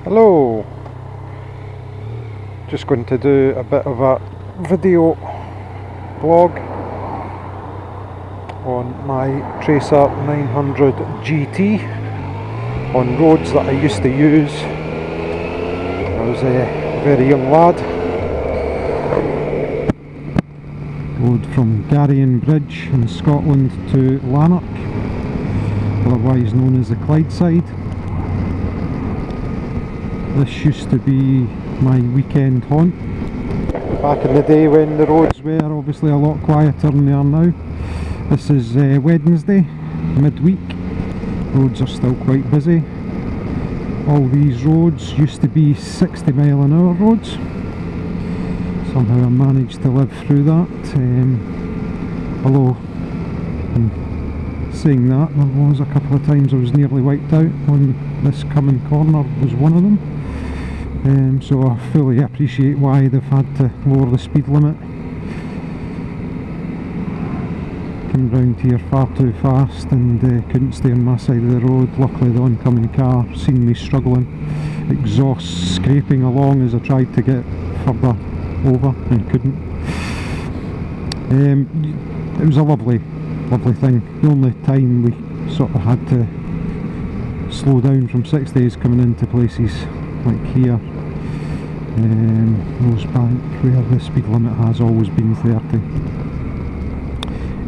Hello, just going to do a bit of a video blog on my Tracer 900 GT on roads that I used to use when I was a very young lad. Road from Garrion Bridge in Scotland to Lanark, otherwise known as the Clydeside. This used to be my weekend haunt back in the day when the roads were obviously a lot quieter than they are now. This is Wednesday, midweek. Roads are still quite busy. All these roads used to be 60-mile-an-hour roads. Somehow I managed to live through that. Although, in saying that, there was a couple of times I was nearly wiped out on this coming corner, was one of them. So I fully appreciate why they've had to lower the speed limit. Came round here far too fast and couldn't stay on my side of the road. Luckily the oncoming car seen me struggling, exhaust scraping along as I tried to get further over and couldn't. It was a lovely thing. The only time we sort of had to slow down from 60 is coming into places like here, Rosebank, where the speed limit has always been 30.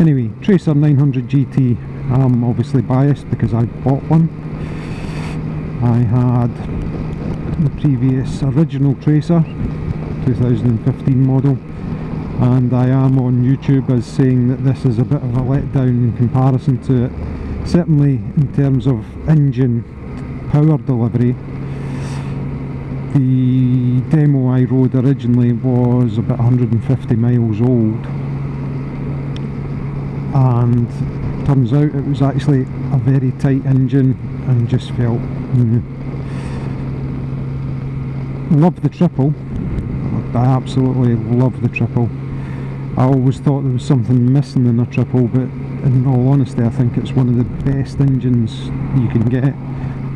Anyway, Tracer 900 GT, I'm obviously biased because I bought one. I had the previous original Tracer, 2015 model, and I am on YouTube as saying that this is a bit of a letdown in comparison to it. Certainly in terms of engine power delivery. The demo I rode originally was about 150 miles old, and turns out it was actually a very tight engine and just felt love the triple. I absolutely love the triple. I always thought there was something missing in a triple, but in all honesty I think it's one of the best engines you can get.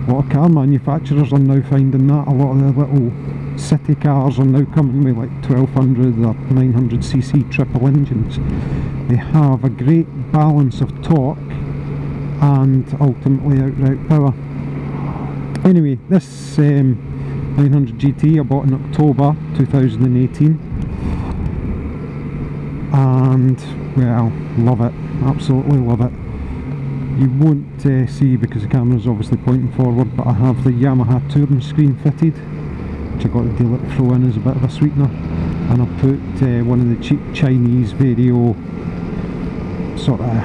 A lot of car manufacturers are now finding that. A lot of the little city cars are now coming with like 1200 or 900cc triple engines. They have a great balance of torque and ultimately outright power. Anyway, this 900 GT I bought in October 2018, and well, love it, absolutely love it. You won't see because the camera's obviously pointing forward, but I have the Yamaha touring screen fitted, which I got the dealer to throw in as a bit of a sweetener, and I put one of the cheap Chinese video sort of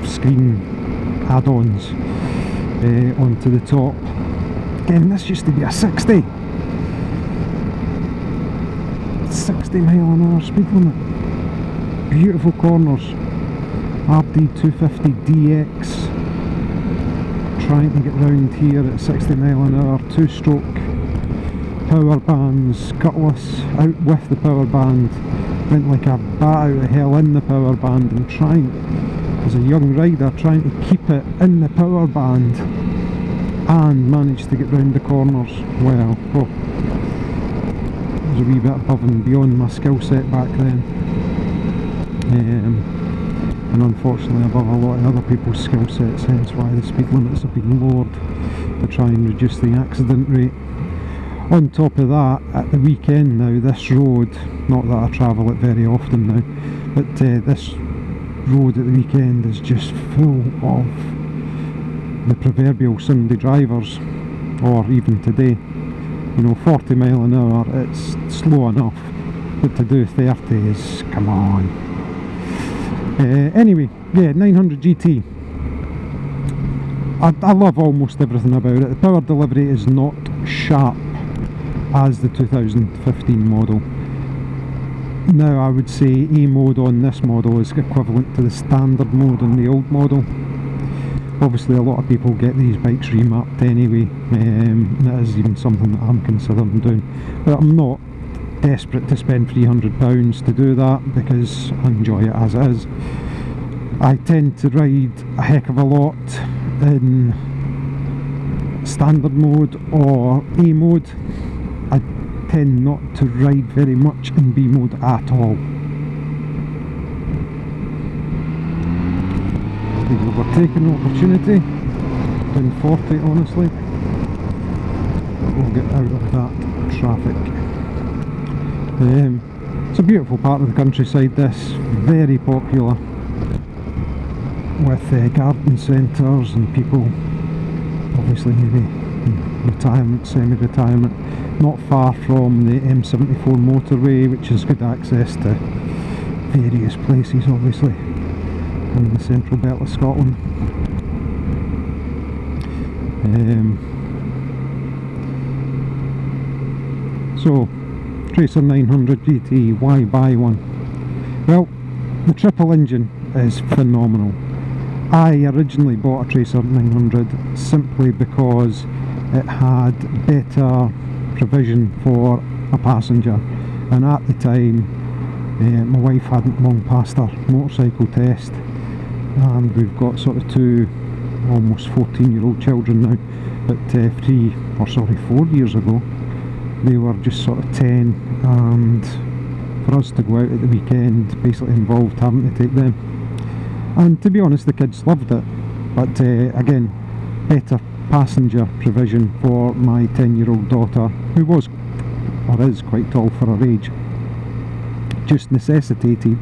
screen add-ons onto the top. Again, this used to be a 60 mile-an-hour speed limit. Beautiful corners. RD250DX, trying to get round here at 60 mile/hour, two-stroke power bands, cutlass out with the power band, went like a bat out of hell in the power band, and trying, as a young rider, trying to keep it in the power band, and managed to get round the corners. Well, it was a wee bit above and beyond my skill set back then. And unfortunately above a lot of other people's skill sets, hence why the speed limits have been lowered to try and reduce the accident rate. On top of that, at the weekend now, this road, not that I travel it very often now, but this road at the weekend is just full of the proverbial Sunday drivers, or even today. You know, 40 mile/hour, it's slow enough, but to do 30 is, come on. Anyway, yeah, 900 GT. I love almost everything about it. The power delivery is not sharp as the 2015 model. Now I would say A mode on this model is equivalent to the standard mode on the old model. Obviously a lot of people get these bikes remapped anyway, and that is even something that I'm considering doing. But I'm not desperate to spend £300 to do that because I enjoy it as it is. I tend to ride a heck of a lot in standard mode or A mode. I tend not to ride very much in B mode at all. The overtaking opportunity, down 40 honestly, but we'll get out of that traffic. It's a beautiful part of the countryside, this, very popular with garden centres and people obviously maybe in retirement, semi-retirement, not far from the M74 motorway, which has good access to various places obviously in the central belt of Scotland. So, Tracer 900 GT, why buy one? Well, the triple engine is phenomenal. I originally bought a Tracer 900 simply because it had better provision for a passenger, and at the time my wife hadn't long passed her motorcycle test, and we've got sort of two almost 14-year-old children now, but 4 years ago they were just sort of 10, and for us to go out at the weekend basically involved having to take them, and to be honest the kids loved it, but again, better passenger provision for my 10-year-old daughter, who was or is quite tall for her age, just necessitated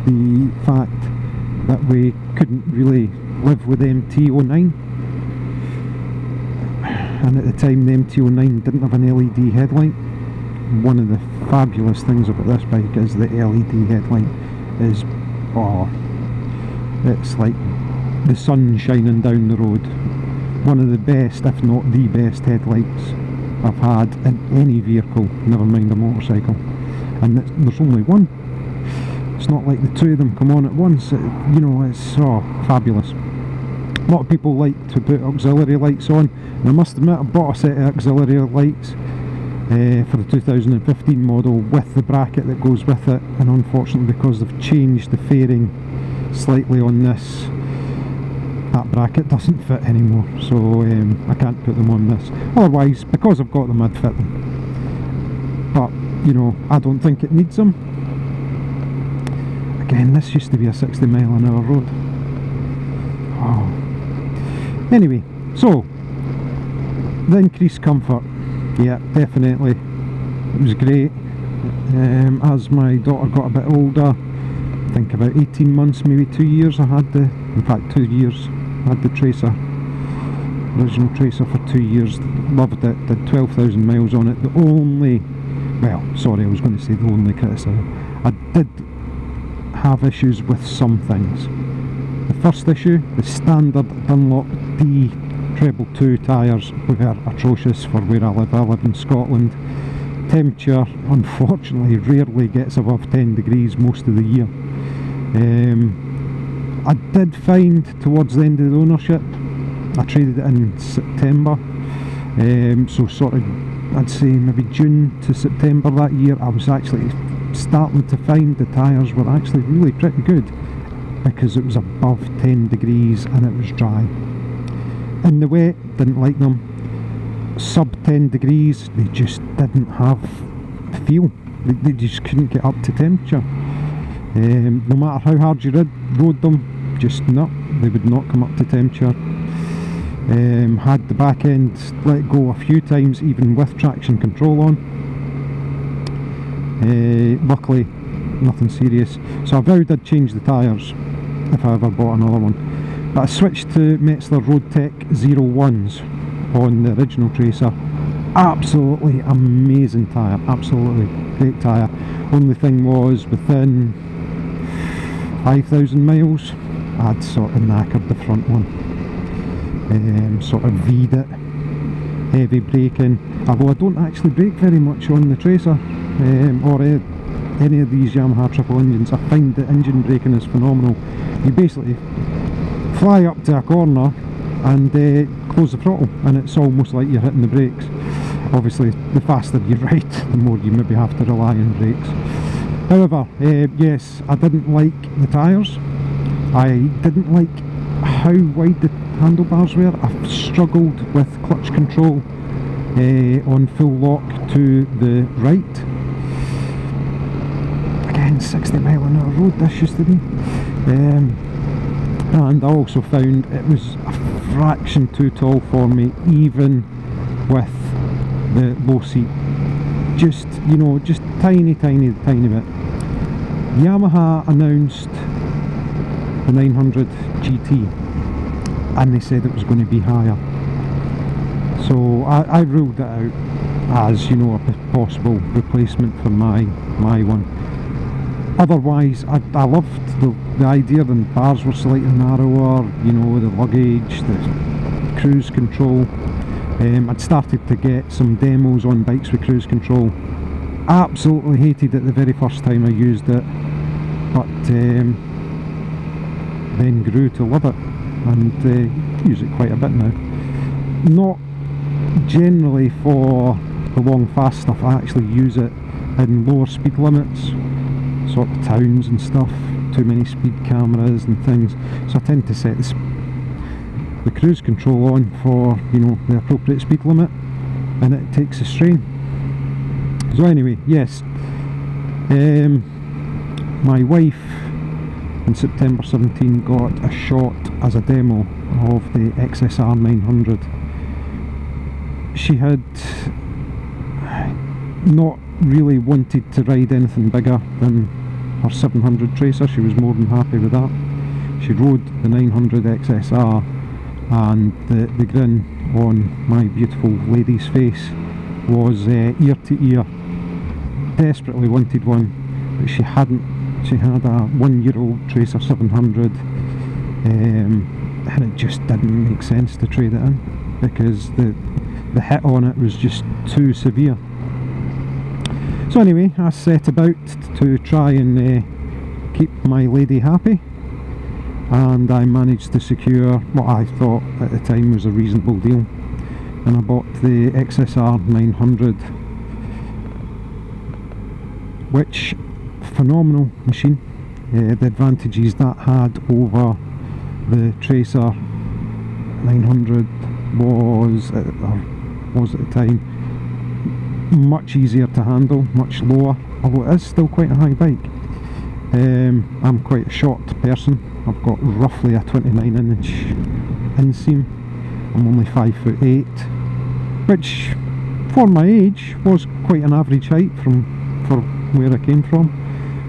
the fact that we couldn't really live with the MT-09, and at the time the MT-09 didn't have an LED headlight. One of the fabulous things about this bike is the LED headlight is, oh, it's like the sun shining down the road. One of the best, if not the best headlights I've had in any vehicle, never mind a motorcycle, and there's only one. It's not like the two of them come on at once, you know, it's so fabulous. A lot of people like to put auxiliary lights on, and I must admit I bought a set of auxiliary lights for the 2015 model with the bracket that goes with it, and unfortunately because they've changed the fairing slightly on this, that bracket doesn't fit anymore, so I can't put them on this. Otherwise, because I've got them, I'd fit them, but you know, I don't think it needs them. Again, this used to be a 60-mile-an-hour road. Oh. Anyway, so the increased comfort, yeah, definitely, it was great. As my daughter got a bit older, I think about 18 months, maybe 2 years, I had the, in fact 2 years, I had the Tracer, original Tracer for 2 years, loved it, did 12,000 miles on it. The only, well, sorry, I was going to say the only criticism, I did have issues with some things. The first issue, the standard Dunlop D treble 2 tyres were atrocious for where I live in Scotland. Temperature unfortunately rarely gets above 10 degrees most of the year. I did find towards the end of the ownership, I traded it in September, so sort of I'd say maybe June to September that year, I was actually starting to find the tyres were actually really pretty good, because it was above 10 degrees and it was dry. In the wet, didn't like them. Sub 10 degrees, they just didn't have feel, they just couldn't get up to temperature. No matter how hard you rode them, just no, they would not come up to temperature. Had the back end let go a few times even with traction control on. Luckily nothing serious, so I vowed I'd change the tyres if I ever bought another one. But I switched to Metzler Road Tech 01s on the original Tracer. Absolutely amazing tyre, absolutely great tyre. Only thing was, within 5,000 miles I'd sort of knackered the front one, sort of V'd it, heavy braking, although I don't actually brake very much on the Tracer or any of these Yamaha triple engines. I find the engine braking is phenomenal. You basically fly up to a corner and close the throttle, and it's almost like you're hitting the brakes. Obviously the faster you ride, the more you maybe have to rely on brakes. However, yes, I didn't like the tyres. I didn't like how wide the handlebars were. I've struggled with clutch control on full lock to the right. Again, 60 mile an hour road this used to be. And I also found it was a fraction too tall for me, even with the low seat. Just, you know, just tiny bit. Yamaha announced the 900 GT and they said it was going to be higher. So I ruled it out as, you know, a possible replacement for my one. Otherwise, I loved the idea. The bars were slightly narrower, you know, the luggage, the cruise control. I'd started to get some demos on bikes with cruise control. Absolutely hated it the very first time I used it, but then grew to love it and use it quite a bit now. Not generally for the long fast stuff. I actually use it in lower speed limits, sort of towns and stuff, too many speed cameras and things, so I tend to set the cruise control on for, you know, the appropriate speed limit, and it takes a strain. So anyway, yes, my wife in September 17 got a shot as a demo of the XSR 900. She had not really wanted to ride anything bigger than her 700 Tracer. She was more than happy with that. She rode the 900 XSR and the grin on my beautiful lady's face was ear to ear. Desperately wanted one, but she hadn't. She had a 1-year-old Tracer 700 and it just didn't make sense to trade it in because the hit on it was just too severe. So anyway, I set about to try and keep my lady happy, and I managed to secure what I thought at the time was a reasonable deal, and I bought the XSR 900, which phenomenal machine. The advantages that had over the Tracer 900 was at the time much easier to handle, much lower, although it is still quite a high bike. I'm quite a short person. I've got roughly a 29-inch inseam. I'm only 5'8", which for my age was quite an average height for where I came from.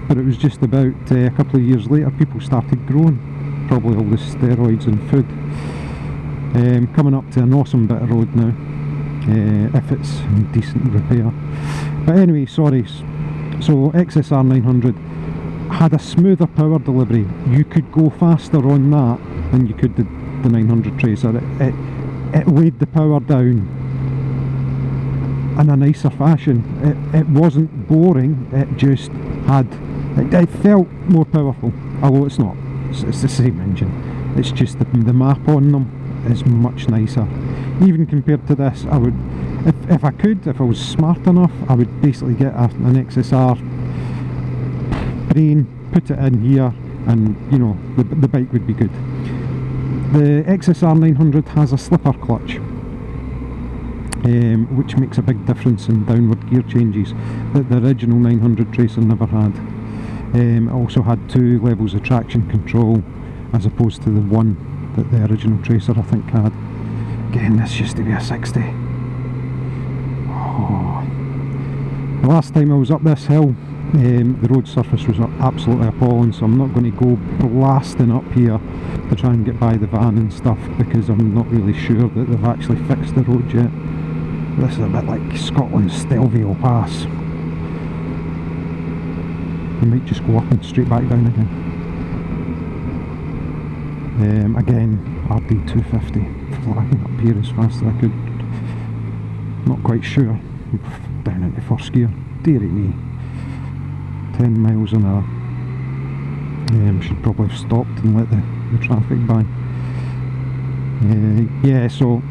But it was just about a couple of years later people started growing, probably all the steroids and food. Coming up to an awesome bit of road now, if it's in decent repair. But anyway, sorry. So XSR 900 had a smoother power delivery. You could go faster on that than you could the 900 Tracer. It laid the power down in a nicer fashion. It wasn't boring. It just had. It felt more powerful, although it's not. It's the same engine. It's just the map on them is much nicer. Even compared to this, I would, if I was smart enough, I would basically get an XSR brain, put it in here, and you know, the bike would be good. The XSR 900 has a slipper clutch, which makes a big difference in downward gear changes that the original 900 Tracer never had. It also had 2 levels of traction control as opposed to the 1 that the original Tracer I think had. Again, this used to be a 60. Oh. The last time I was up this hill, the road surface was absolutely appalling, so I'm not going to go blasting up here to try and get by the van and stuff, because I'm not really sure that they've actually fixed the road yet. This is a bit like Scotland's Stelvio Pass. You might just go up and straight back down again. Again, RD250, flying up here as fast as I could. Not quite sure. Down into first gear. Dearie me. 10 miles an hour. Should probably have stopped and let the traffic by. Yeah, so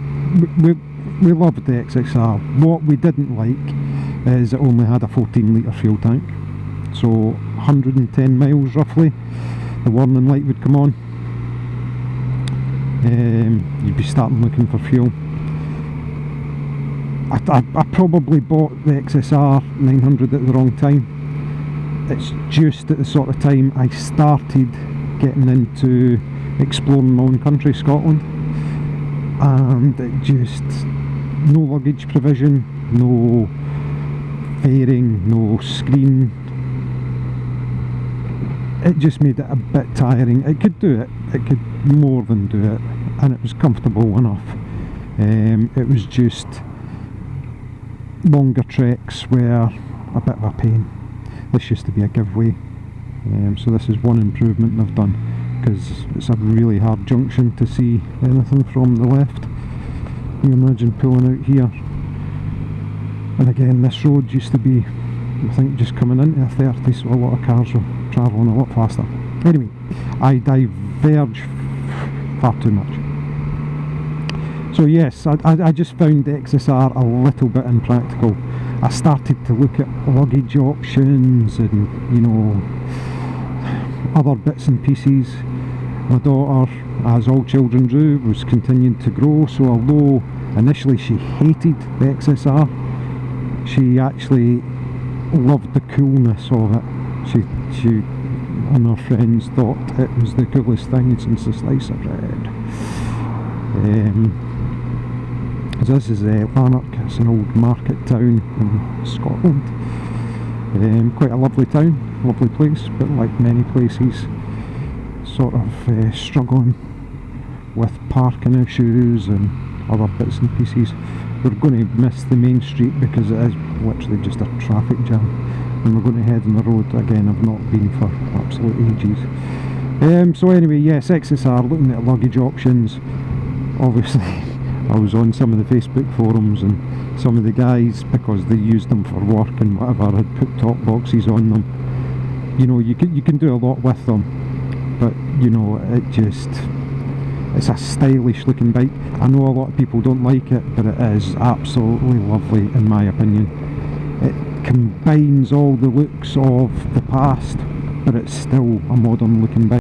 we loved the XSR. What we didn't like is it only had a 14 litre fuel tank. So 110 miles roughly, the warning light would come on. you'd be starting looking for fuel. I probably bought the XSR 900 at the wrong time. It's just at the sort of time I started getting into exploring my own country, Scotland, and it just, no luggage provision, no fairing, no screen. It just made it a bit tiring. It could do it, it could more than do it, and it was comfortable enough. It was just longer treks were a bit of a pain. This used to be a giveaway, so this is one improvement they've done, because it's a really hard junction to see anything from the left. You imagine pulling out here, and again this road used to be, I think, just coming into a 30, so a lot of cars were travelling a lot faster. Anyway, I diverge far too much. So yes, I just found the XSR a little bit impractical. I started to look at luggage options and, you know, other bits and pieces. My daughter, as all children do, was continuing to grow, so although initially she hated the XSR, she actually loved the coolness of it. She and her friends thought it was the coolest thing since the sliced bread. So this is Lanark. It's an old market town in Scotland. Quite a lovely town, lovely place, but like many places, sort of struggling with parking issues and other bits and pieces. We're going to miss the main street because it is literally just a traffic jam, and we're going to head on the road again. I've not been for absolute ages. So anyway, yes, XSR, looking at luggage options. Obviously I was on some of the Facebook forums, and some of the guys, because they used them for work and whatever, had put top boxes on them. You know, you can do a lot with them, but you know, it's a stylish looking bike. I know a lot of people don't like it, but it is absolutely lovely in my opinion. It combines all the looks of the past, but it's still a modern looking bike.